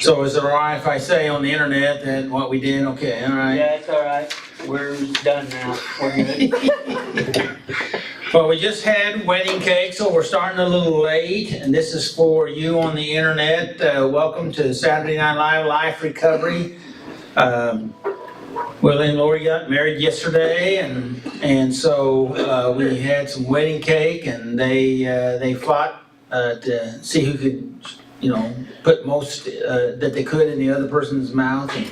So is it all right if I say on the internet that what we did? Okay, all right. Yeah, it's all right. We're done now. We're good. Well, we just had wedding cake, so we're starting a little late, and this is for you on the internet. Welcome to Saturday Night Live Life Recovery. Willie and Lori got married yesterday, and so we had some wedding cake, and they fought to see who could, put most that they could in the other person's mouth. And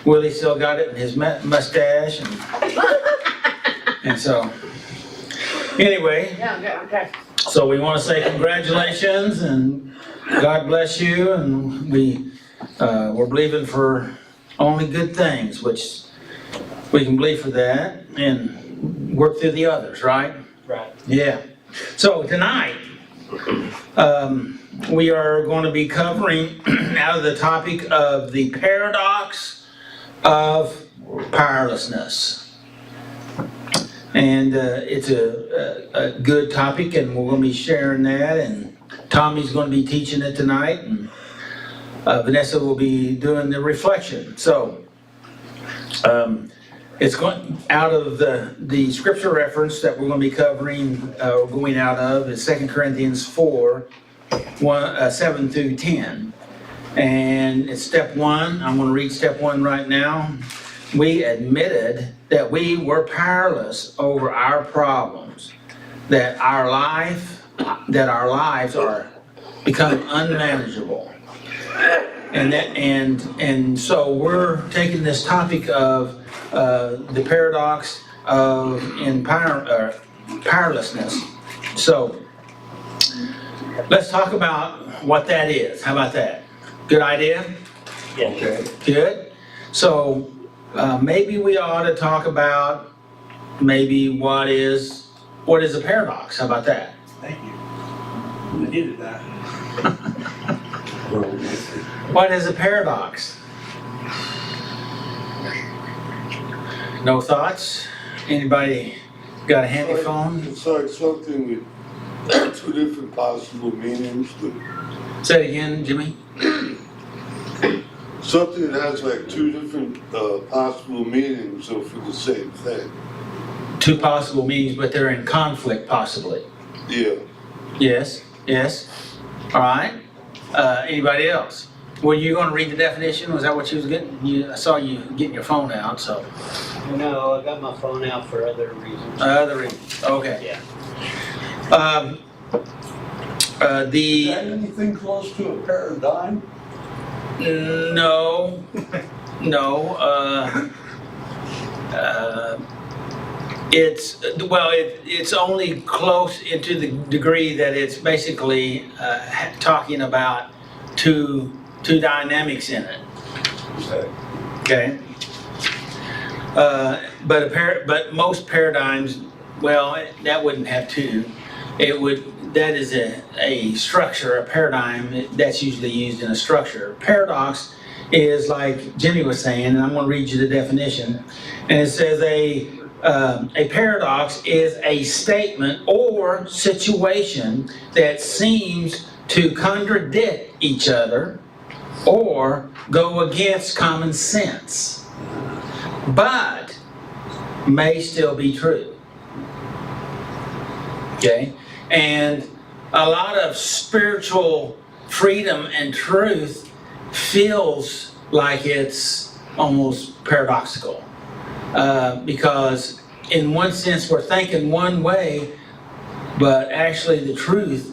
Willie still got it in his mustache, and so anyway. Yeah, okay. So we want to say congratulations and God bless you, and we're believing for only good things, which we can believe for that and work through the others, right? Right. Yeah. So tonight, we are going to be covering out of the topic of the paradox of powerlessness. And it's a good topic, and we're going to be sharing that, and Tommy's going to be teaching it tonight, and Vanessa will be doing the reflection. So it's going out of the scripture reference that we're going to be covering, going out of is 2 Corinthians 4, 7 through 10. And it's step 1. I'm going to read step 1 right now. We admitted that we were powerless over our problems, that our lives are become unmanageable. And so we're taking this topic of the paradox of powerlessness. So let's talk about what that is. How about that? Good idea? Yeah. Okay. Good. So maybe we ought to talk about maybe what is a paradox. How about that? Thank you. I needed that. What is a paradox? No thoughts? Anybody got a handy phone? It's like something with two different possible meanings, but Say it again, Jimmy. something that has like two different possible meanings for the same thing. Two possible meanings, but they're in conflict possibly. Yeah. Yes, yes. All right. Anybody else? Were you going to read the definition? Was that what you was getting? I saw you getting your phone out, so. No, I got my phone out for other reasons. Other reasons, okay. Yeah. Is that anything close to a paradigm? No, it's only close into the degree that it's basically talking about two dynamics in it. Okay. But most paradigms, well, that wouldn't have two. That is a structure, a paradigm that's usually used in a structure. Paradox is like Jimmy was saying, and I'm going to read you the definition. And it says a paradox is a statement or situation that seems to contradict each other or go against common sense, but may still be true. Okay? And a lot of spiritual freedom and truth feels like it's almost paradoxical. Because in one sense we're thinking one way, but actually the truth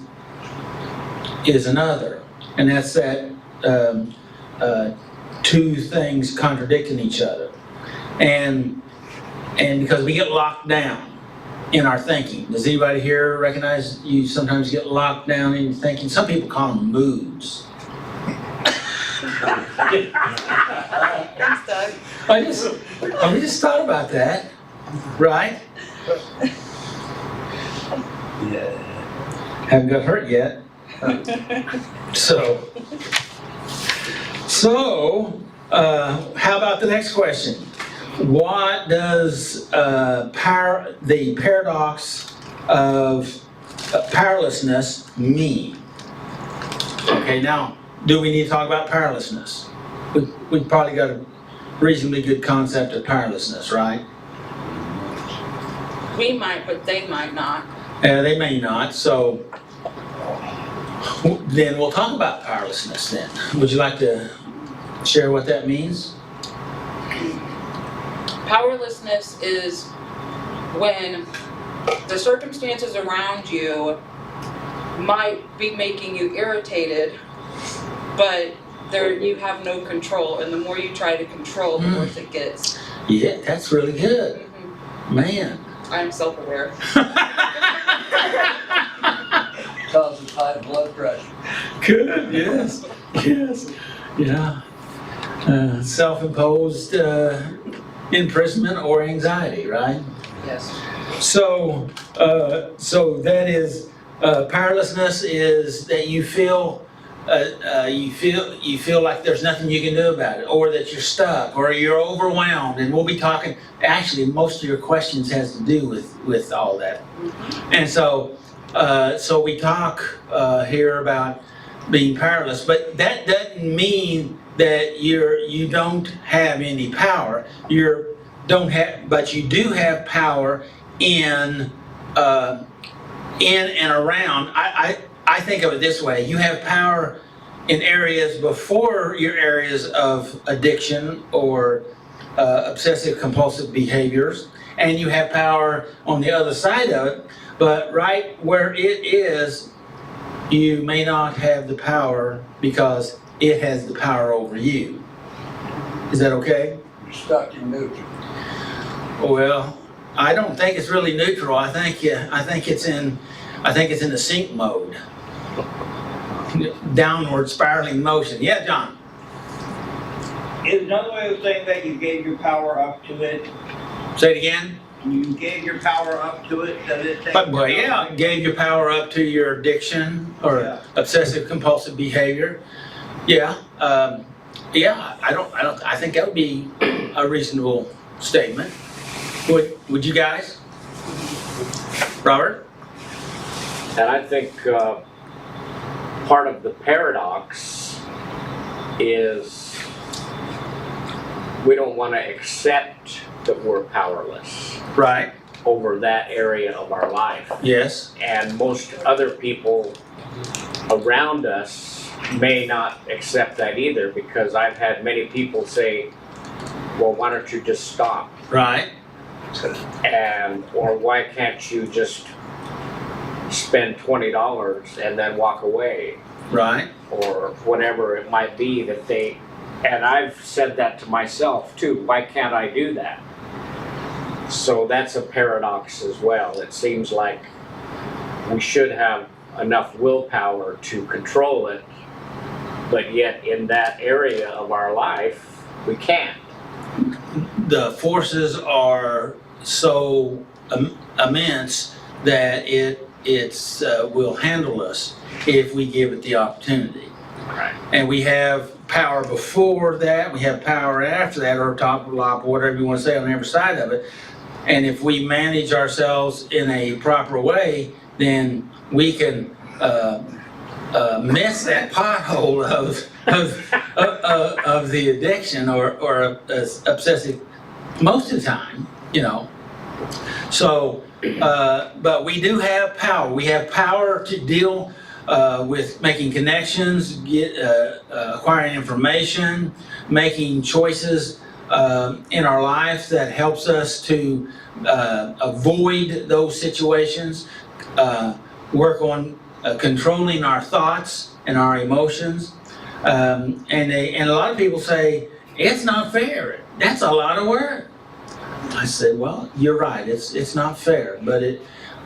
is another. And that's that two things contradicting each other. And because we get locked down in our thinking. Does anybody here recognize you sometimes get locked down in your thinking? Some people call them moods. Thanks, Doug. I just thought about that, right? Yeah. Haven't got hurt yet. So, how about the next question? What does the paradox of powerlessness mean? Okay, now do we need to talk about powerlessness? We've probably got a reasonably good concept of powerlessness, right? We might, but they might not. They may not, so then we'll talk about powerlessness then. Would you like to share what that means? Powerlessness is when the circumstances around you might be making you irritated, but you have no control, and the more you try to control, the worse it gets. Yeah, that's really good. Man. I'm self-aware. Causes high blood pressure. Good, yes, yes, yeah. Self-imposed imprisonment or anxiety, right? Yes. So that is powerlessness is that you feel like there's nothing you can do about it, or that you're stuck, or you're overwhelmed. And we'll be talking. Actually, most of your questions has to do with all that. And so we talk here about being powerless, but that doesn't mean that you don't have any power. But you do have power in and around. I think of it this way: you have power in areas before your areas of addiction or obsessive compulsive behaviors, and you have power on the other side of it. But right where it is, you may not have the power because it has the power over you. Is that okay? You're stuck in neutral. Well, I don't think it's really neutral. I think it's in the sink mode. Downward spiraling motion. Yeah, John. Is another way of saying that you gave your power up to it? Say it again. You gave your power up to it, does it take? But yeah, gave your power up to your addiction or Yeah. obsessive compulsive behavior. Yeah. I think that would be a reasonable statement. Would you guys? Robert? And I think part of the paradox is we don't want to accept that we're powerless Right. over that area of our life. Yes. And most other people around us may not accept that either, because I've had many people say, well, why don't you just stop? Right. Or why can't you just spend $20 and then walk away? Right. Or whatever it might be that they, and I've said that to myself too, why can't I do that? So that's a paradox as well. It seems like we should have enough willpower to control it, but yet in that area of our life, we can't. The forces are so immense that it will handle us if we give it the opportunity. Right. And we have power before that, we have power after that, or top, lop, whatever you want to say on every side of it. And if we manage ourselves in a proper way, then we can miss that pothole of the addiction or obsessive most of the time, you know. So, but we do have power. We have power to deal with making connections, acquiring information, making choices in our life that helps us to avoid those situations, work on controlling our thoughts and our emotions. And a lot of people say, it's not fair. That's a lot of work. I said, well, you're right. It's not fair,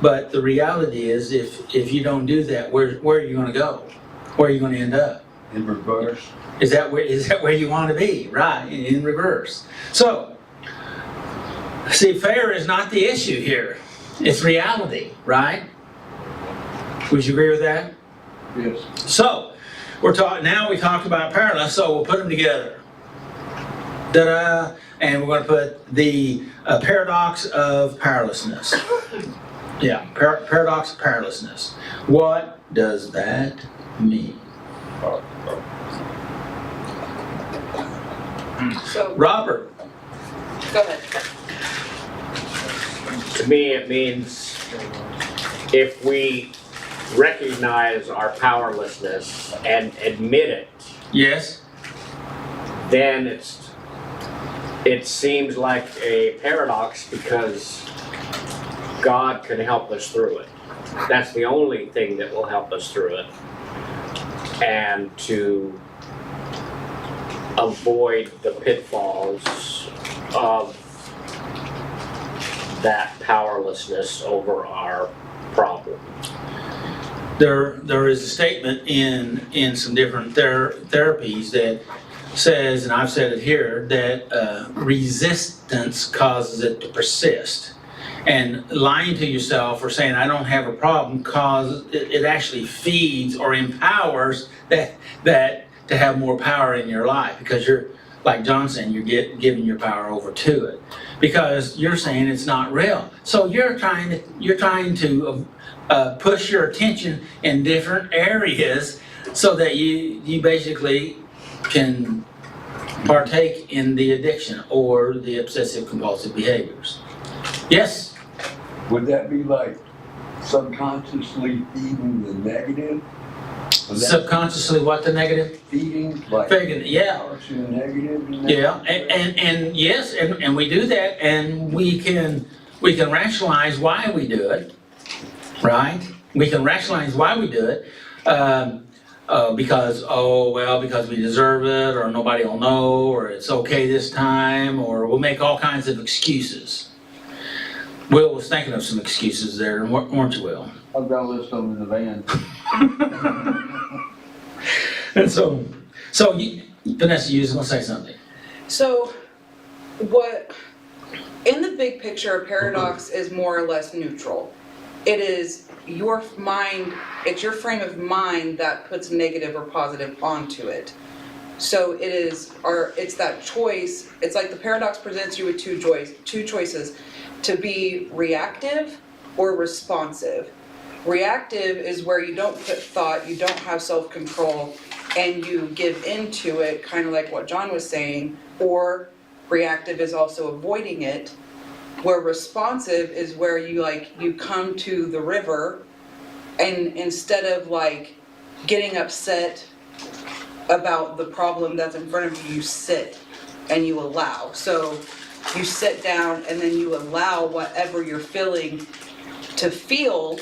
but the reality is, if you don't do that, where are you going to go? Where are you going to end up? In reverse. Is that where you want to be? Right, in reverse. So, see, fair is not the issue here. It's reality, right? Would you agree with that? Yes. So, we talked about powerless, so we'll put them together. Ta-da! And we're going to put the paradox of powerlessness. Yeah, paradox of powerlessness. What does that mean? So, Robert, go ahead. To me, it means if we recognize our powerlessness and admit it, yes? then it seems like a paradox because God can help us through it. That's the only thing that will help us through it. And to avoid the pitfalls of that powerlessness over our problem. There is a statement in some different therapies that says, and I've said it here, that resistance causes it to persist. And lying to yourself or saying I don't have a problem it actually feeds or empowers that to have more power in your life, because you're, like John saying, you're giving your power over to it because you're saying it's not real. So you're trying to push your attention in different areas so that you basically can partake in the addiction or the obsessive compulsive behaviors. Yes? Would that be like subconsciously feeding the negative? Would that- Subconsciously what the negative? Feeding, like. Feeding, yeah. To the negative and that? Yeah, and yes, and we do that, and we can rationalize why we do it, right? We can rationalize why we do it, because because we deserve it, or nobody will know, or it's okay this time, or we'll make all kinds of excuses. Will was thinking of some excuses there, weren't you, Will? I've got a list of them in the van. And so Vanessa, you was gonna say something. So, in the big picture, a paradox is more or less neutral. It is your mind, it's your frame of mind that puts negative or positive onto it. So it's that choice. It's like the paradox presents you with two choices, to be reactive or responsive. Reactive is where you don't put thought, you don't have self-control, and you give into it, kind of like what John was saying, or reactive is also avoiding it, where responsive is where you come to the river, and instead of getting upset about the problem that's in front of you, you sit and you allow. So you sit down and then you allow whatever you're feeling to feel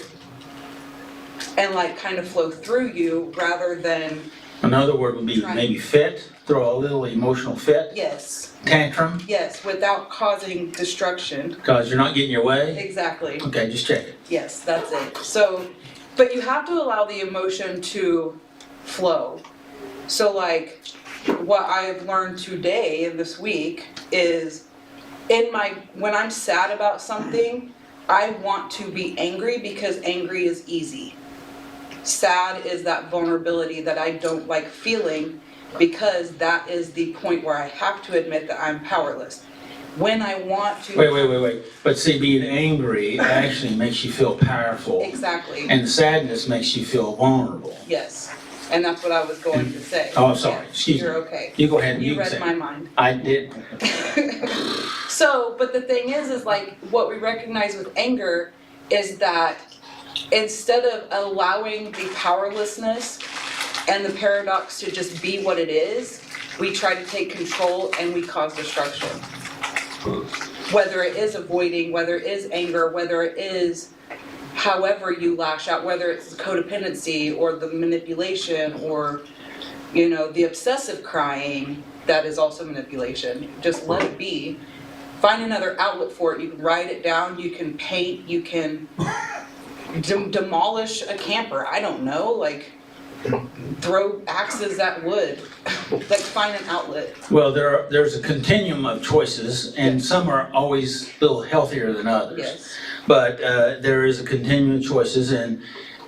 and kind of flow through you, rather than, Another word would be maybe fit, throw a little emotional fit, yes, tantrum, without causing destruction. because you're not getting your way. Exactly. Okay, just check it. Yes, that's it. So, but you have to allow the emotion to flow. So what I've learned today and this week is when I'm sad about something, I want to be angry because angry is easy. Sad is that vulnerability that I don't like feeling, because that is the point where I have to admit that I'm powerless. When I want to... Wait. But see, being angry actually makes you feel powerful. Exactly. And sadness makes you feel vulnerable. Yes. And that's what I was going to say. Oh, I'm sorry. Excuse me. You're okay. You go ahead. You can read say my it. mind. I did. So, but the thing is what we recognize with anger is that instead of allowing the powerlessness and the paradox to just be what it is, we try to take control and we cause destruction. Whether it is avoiding, whether it is anger, whether it is however you lash out, whether it's codependency or the manipulation or, the obsessive crying, that is also manipulation. Just let it be. Find another outlet for it. You can write it down, you can paint, you can demolish a camper. I don't know, throw axes at wood. Find an outlet. Well, there's a continuum of choices, and some are always a little healthier than others. Yes. But there is a continuum of choices, and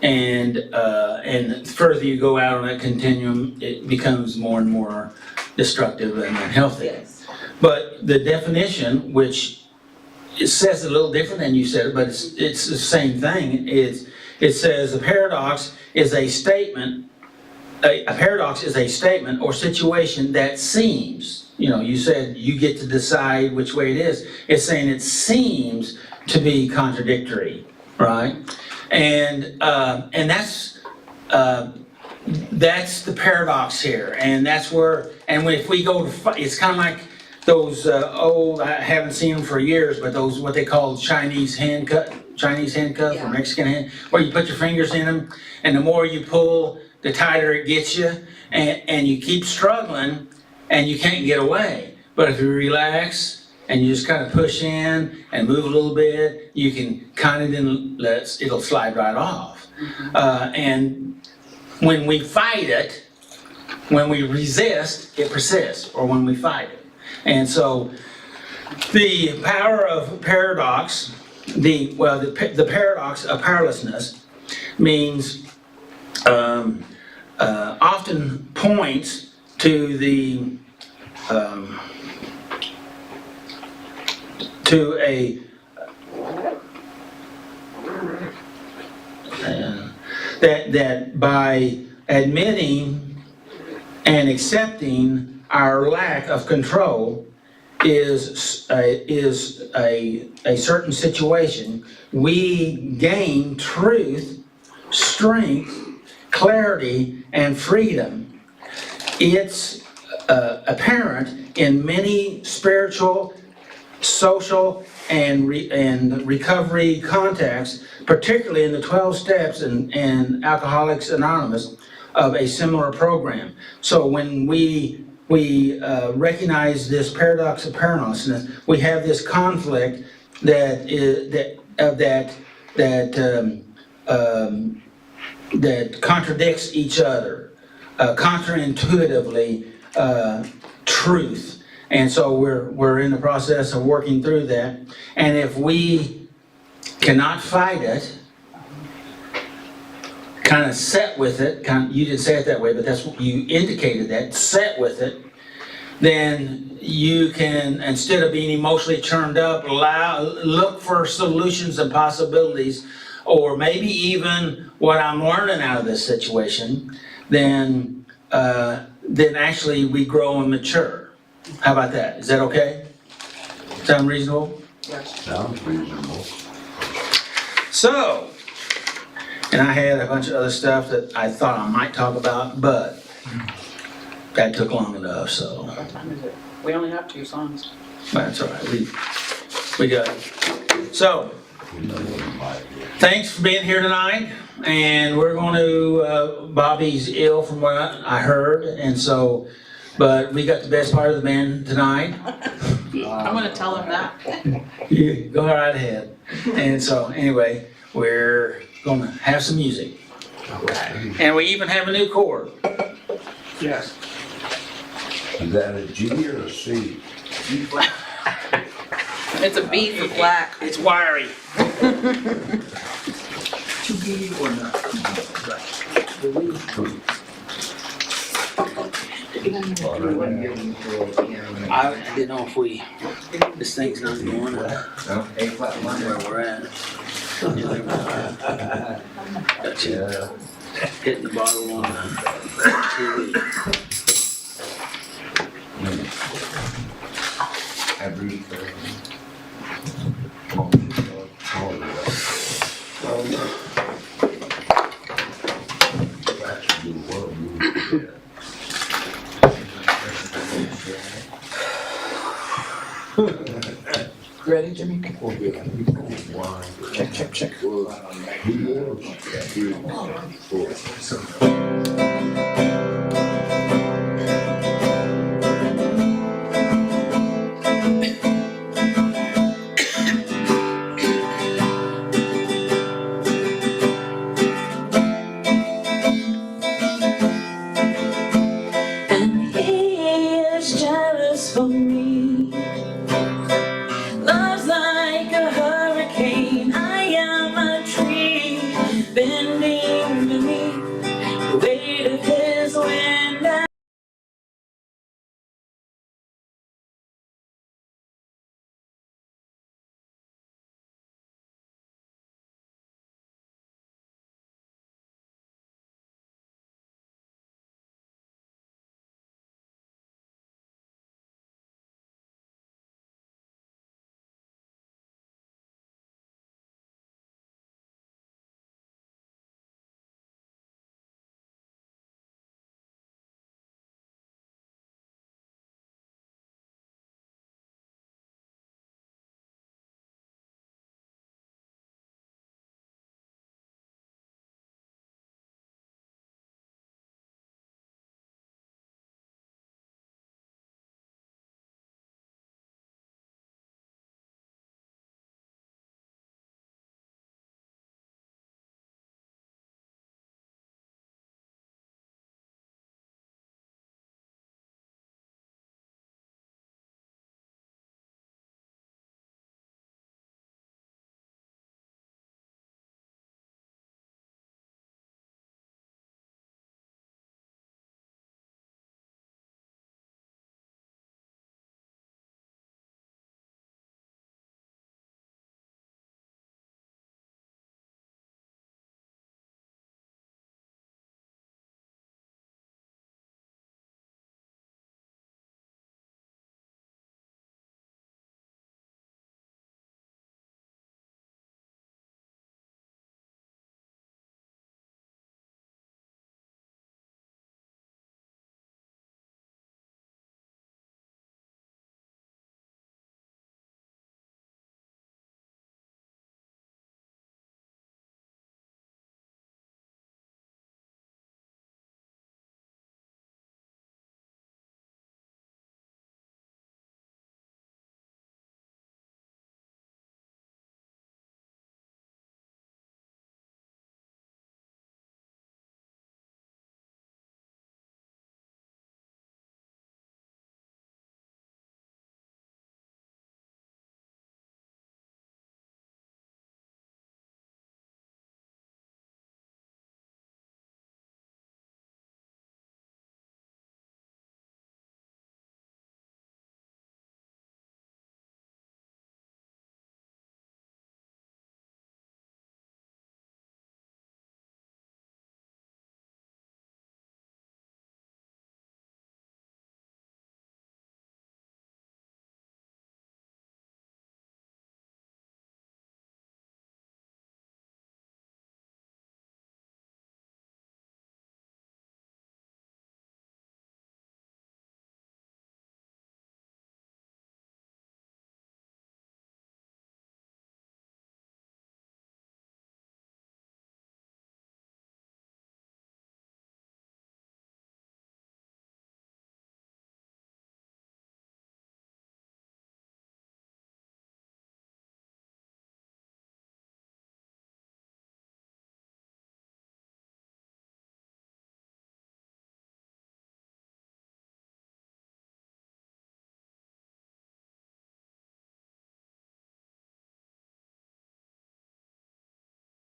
the further you go out on that continuum, it becomes more and more destructive and unhealthy. Yes. But the definition, which it says a little different than you said it, but it's the same thing. It says a paradox is a statement. A paradox is a statement or situation that seems you said you get to decide which way it is. It's saying it seems to be contradictory, right? And that's the paradox here, and that's where, and if we go to fight, it's kind of like those old, I haven't seen them for years, but those what they call Chinese handcuff Yeah. or Mexican hand, where you put your fingers in them, and the more you pull, the tighter it gets you, and you keep struggling, and you can't get away. But if you relax and you just kind of push in and move a little bit, you can kind of then it'll slide right off. And when we fight it, when we resist, it persists, or when we fight it. And so the power of paradox, the paradox of powerlessness means often points to the that by admitting and accepting our lack of control is a certain situation, we gain truth, strength, clarity, and freedom. It's apparent in many spiritual, social, and recovery contexts, particularly in the 12 steps and Alcoholics Anonymous of a similar program. So when we recognize this paradox of powerlessness, we have this conflict that contradicts each other, counterintuitively truth. And so we're in the process of working through that. And if we cannot fight it, kind of set with it, you didn't say it that way, but that's what you indicated, that set with it, then you can, instead of being emotionally churned up, look for solutions and possibilities, or maybe even what I'm learning out of this situation, then actually we grow and mature. How about that? Is that okay? Sound reasonable? Sounds reasonable. So, and I had a bunch of other stuff that I thought I might talk about, but that took long enough, so What time is it? We only have 2 songs. that's all right. We got it. So, thanks for being here tonight, and we're going to, Bobby's ill from what I heard, and so, but we got the best part of the band tonight. I'm gonna tell him that. You go right ahead. And so, anyway, we're gonna have some music. And we even have a new chord. Yes. Is that a G or a C? It's a B for black. It's wiry. To be or not. I didn't know if this thing's not going where we're at. Got you hitting the bottle on the TV. Ready, Jimmy? Check. He is.